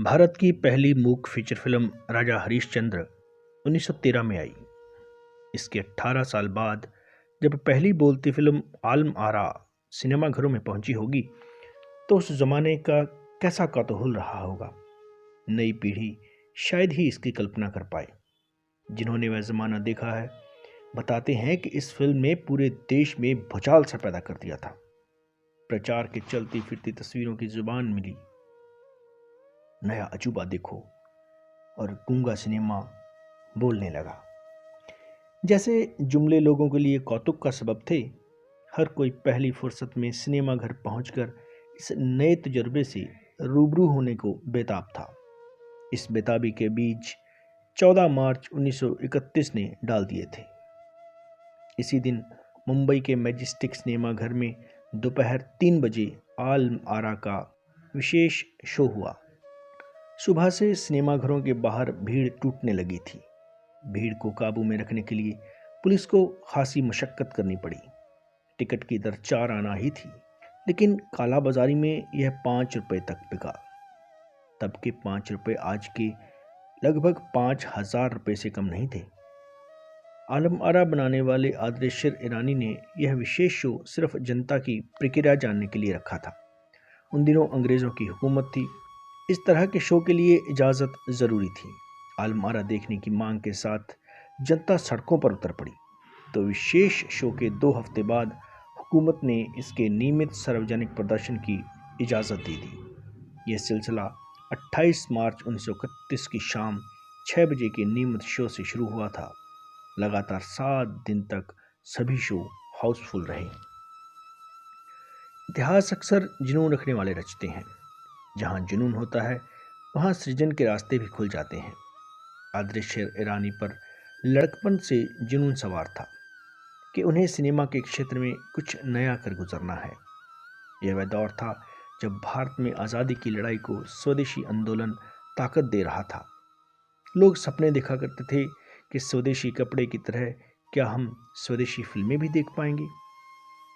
भारत की पहली मूक फीचर फिल्म राजा हरीशचंद्र 1913 में आई। इसके 18 साल बाद जब पहली बोलती फिल्म आलम आरा सिनेमाघरों में पहुंची होगी तो उस जमाने का कैसा कौतूहल रहा होगा। नई पीढ़ी शायद ही इसकी कल्पना कर पाए। जिन्होंने वह जमाना देखा है बताते हैं कि इस फिल्म ने पूरे देश में भूचाल सा पैदा कर दिया था। प्रचार के चलती फिरती तस्वीरों की जुबान मिली, नया अजूबा देखो, और गूंगा सिनेमा बोलने लगा। जैसे जुमले लोगों के लिए कौतुक का सबब थे। हर कोई पहली फुर्सत में सिनेमा घर पहुंचकर इस नए तजुर्बे से रूबरू होने को बेताब था। इस बेताबी के बीज 14 मार्च 1931 ने डाल दिए थे। इसी दिन मुंबई के मैजेस्टिक सिनेमा घर में दोपहर 3 बजे आलम आरा का विशेष शो हुआ। सुबह से सिनेमाघरों के बाहर भीड़ टूटने लगी थी। भीड़ को काबू में रखने के लिए पुलिस को खासी मशक्कत करनी पड़ी। टिकट की दर 4 आना ही थी, लेकिन काला बाजारी में यह 5 रुपए तक बिका। तब के 5 रुपए आज के लगभग 5,000 रुपए से कम नहीं थे। आलम आरा बनाने वाले आदरेश्वर ईरानी ने यह विशेष शो सिर्फ जनता की प्रक्रिया जानने के लिए रखा था। उन दिनों अंग्रेजों की हुकूमत थी। इस तरह के शो के लिए इजाज़त ज़रूरी थी। आलम आरा देखने की मांग के साथ जनता सड़कों पर उतर पड़ी, तो विशेष शो के 2 हफ्ते बाद हुकूमत ने इसके नियमित सार्वजनिक प्रदर्शन की इजाज़त दे दी। यह सिलसिला 28 मार्च 1931 की शाम 6 बजे के नियमित शो से शुरू हुआ था। लगातार 7 दिन तक सभी शो हाउसफुल रहे। इतिहास अक्सर जुनून रखने वाले रचते हैं। जहां जुनून होता है वहां सृजन के रास्ते भी खुल जाते हैं। आदरेश्वर ईरानी पर लड़कपन से जुनून सवार था कि उन्हें सिनेमा के क्षेत्र में कुछ नया कर गुजरना है। यह वह दौर था जब भारत में आज़ादी की लड़ाई को स्वदेशी आंदोलन ताकत दे रहा था। लोग सपने देखा करते थे कि स्वदेशी कपड़े की तरह क्या हम स्वदेशी फिल्में भी देख पाएंगे।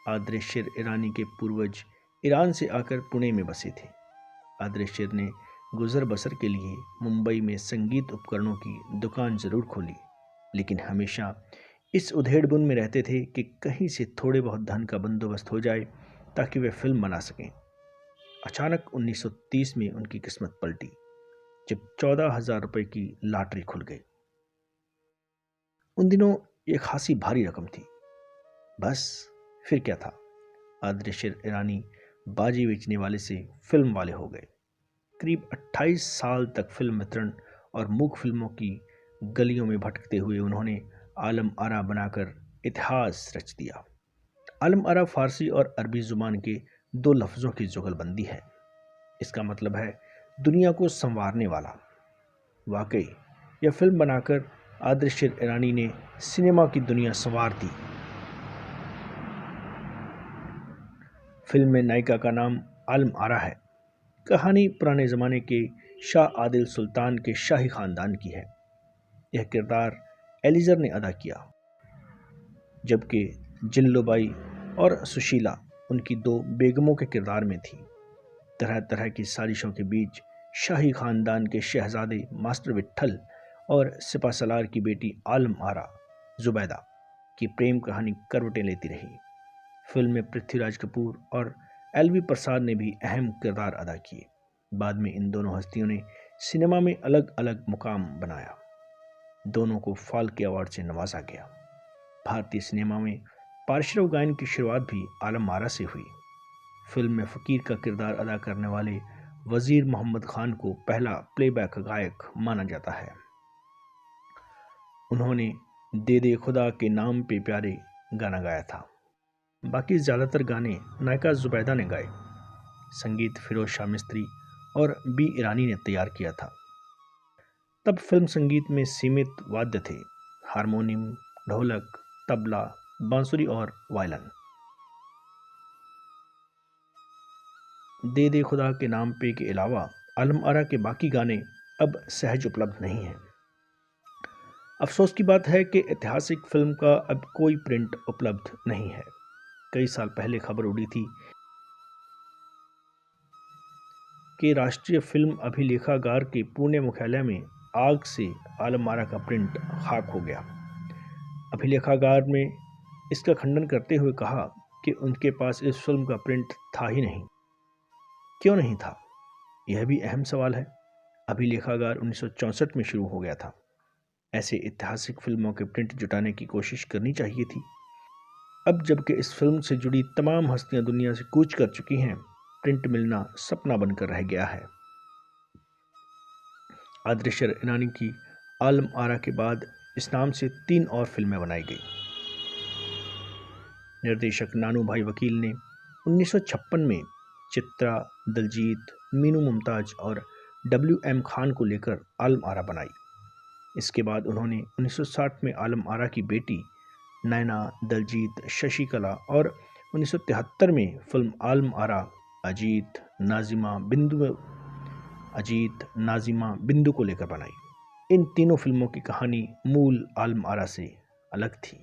आदरेश्वर ईरानी के पूर्वज ईरान से आकर पुणे में बसे थे। आदरेश्वर ने गुजर बसर के लिए मुंबई में संगीत उपकरणों की दुकान जरूर खोली, लेकिन हमेशा इस उधेड़बुन में रहते थे कि कहीं से थोड़े बहुत धन का बंदोबस्त हो जाए ताकि वे फिल्म बना सकें। अचानक 1930 में उनकी किस्मत पलटी जब 14,000 रुपए की लॉटरी खुल गई। उन दिनों एक खासी भारी रकम थी। बस फिर क्या था, आदरेश्वर ईरानी बाजी बेचने वाले से फिल्म वाले हो गए। करीब 28 साल तक फिल्म वितरण और मूक फिल्मों की गलियों में भटकते हुए उन्होंने आलम आरा बनाकर इतिहास रच दिया। आलम आरा फारसी और अरबी जुबान के 2 लफ्ज़ों की जुगलबंदी है। इसका मतलब है दुनिया को संवारने वाला। वाकई यह फिल्म बनाकर आदरेश्वर ईरानी ने सिनेमा की दुनिया संवार दी। फिल्म में नायिका का नाम आलम आरा है। कहानी पुराने ज़माने के शाह आदिल सुल्तान के शाही ख़ानदान की है। यह किरदार एलिज़र ने अदा किया, जबकि जिल्लुबाई और सुशीला उनकी 2 बेगमों के किरदार में थी। तरह तरह की साजिशों के बीच शाही ख़ानदान के शहजादे मास्टर विट्ठल और सिपासलार की बेटी आलम आरा जुबैदा की प्रेम कहानी करवटें लेती रही। फिल्म में पृथ्वीराज कपूर और एलवी प्रसाद ने भी अहम किरदार अदा किए। बाद में इन दोनों हस्तियों ने सिनेमा में अलग अलग मुकाम बनाया। दोनों को फाल्के अवार्ड से नवाजा गया। भारतीय सिनेमा में पार्श्व गायन की शुरुआत भी आलम आरा से हुई। फिल्म में फ़कीर का किरदार अदा करने वाले वज़ीर मोहम्मद खान को पहला प्लेबैक गायक माना जाता है। उन्होंने दे दे खुदा के नाम पे प्यारे गाना गाया था। बाकी ज़्यादातर गाने नायिका जुबैदा ने गाए। संगीत फिरोज शाह मिस्त्री और बी ईरानी ने तैयार किया था। तब फिल्म संगीत में सीमित वाद्य थे: हारमोनियम, ढोलक, तबला, बांसुरी और वायलिन। दे दे खुदा के नाम पे के अलावा आलम आरा के बाकी गाने अब सहज उपलब्ध नहीं हैं। अफसोस की बात है कि ऐतिहासिक फिल्म का अब कोई प्रिंट उपलब्ध नहीं है। कई साल पहले खबर उड़ी थी के राष्ट्रीय फिल्म अभिलेखागार के पुणे मुख्यालय में आग से आलम आरा का प्रिंट खाक हो गया। अभिलेखागार ने इसका खंडन करते हुए कहा कि उनके पास इस फिल्म का प्रिंट था ही नहीं। क्यों नहीं था, यह भी अहम सवाल है। अभिलेखागार 1964 में शुरू हो गया था। ऐसे ऐतिहासिक फिल्मों के प्रिंट जुटाने की कोशिश करनी चाहिए थी। अब जबकि इस फिल्म से जुड़ी तमाम हस्तियां दुनिया से कूच कर चुकी हैं, प्रिंट मिलना सपना बनकर रह गया है। आदर्शर ईरानी की आलम आरा के बाद इस नाम से 3 और फिल्में बनाई गई। निर्देशक नानू भाई वकील ने 1956 में चित्रा, दिलजीत, मीनू मुमताज और WM खान को लेकर आलम आरा बनाई। इसके बाद उन्होंने 1960 में आलम आरा की बेटी नैना, दिलजीत, शशिकला और 1973 में फिल्म आलम आरा अजीत, नाजिमा बिंदु को लेकर बनाई। इन तीनों फिल्मों की कहानी मूल आलम आरा से अलग थी।